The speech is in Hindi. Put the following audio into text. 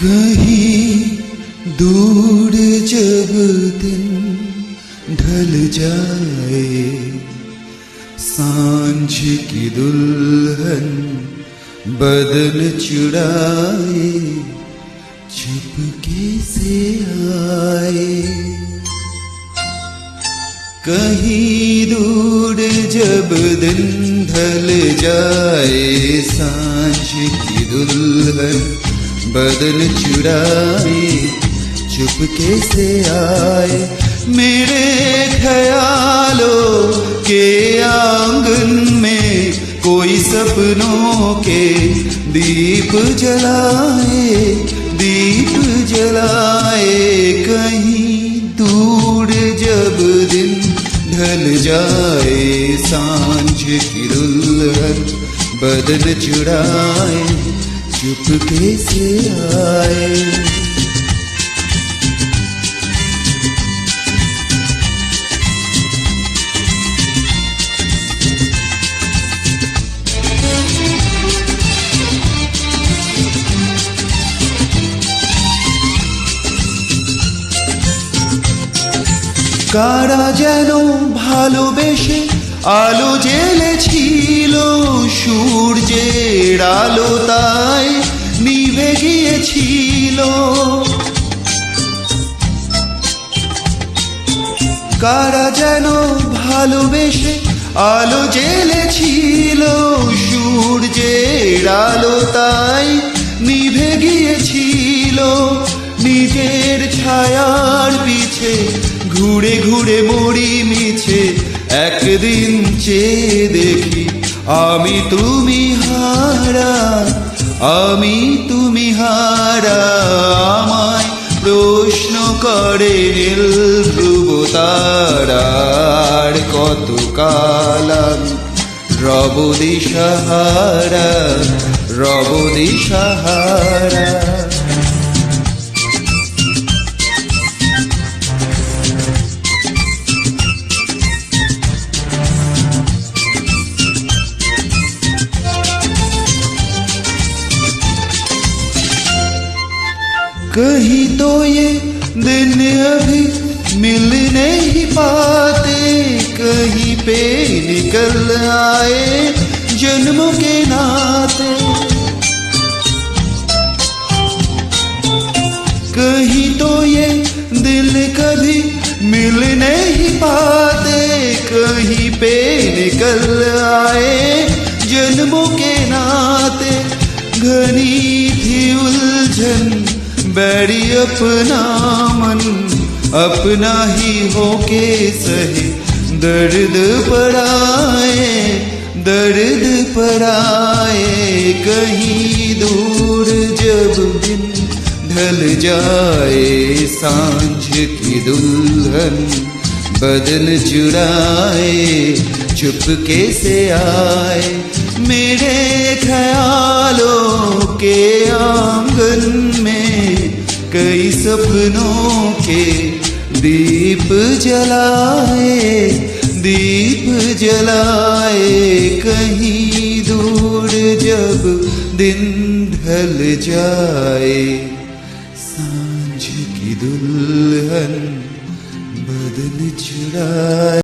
कहीं दूर जब दिन ढल जाए, सांझ की दुल्हन बदन चुराए चुपके से आए। कहीं दूर जब दिन ढल जाए, सांझ की दुल्हन बदन चुराए चुपके से आए। मेरे ख्यालों के आंगन में कोई सपनों के दीप जलाए, दीप जलाए। कहीं दूर जब दिन ढल जाए, सांझ की दुल्हन बदन चुराए चुपके से आए। কারা যেন ভালোবেসে আলো জ্বেলেছিল, সূর্যের আলো তাই নিভে গিয়েছিল। কারা যেন ভালোবেসে আলো জ্বেলেছিল, সূর্যের আলো তাই নিভে গিয়েছিল। নিজের ছায়ার পিছে ঘুরে ঘুরে মরি মিছে, একদিন চেয়ে দেখি আমি তুমি হারা, আমি তুমি হারা। আমায় প্রশ্ন করে নীল ধ্রুব তারা, আর কত কাল আমি রব দিশাহারা, রব দিশাহারা। कहीं तो ये दिन अभी मिल नहीं पाते, कहीं पे निकल आए जन्मों के नाते। कहीं तो ये दिल कभी मिल नहीं पाते, कहीं पे निकल आए जन्मों के नाते। घनी थी उलझन बैरी अपना मन, अपना ही होके सहे दर्द पड़ाए, दर्द पड़ाए। कहीं दूर जब दिन ढल जाए, सांझ की दुल्हन बदन चुराए चुपके से आए। मेरे ख्यालों के आंगन में कई सपनों के दीप जलाए, दीप जलाए। कहीं दूर जब दिन ढल जाए, सांझ की दुल्हन बदन चुराए।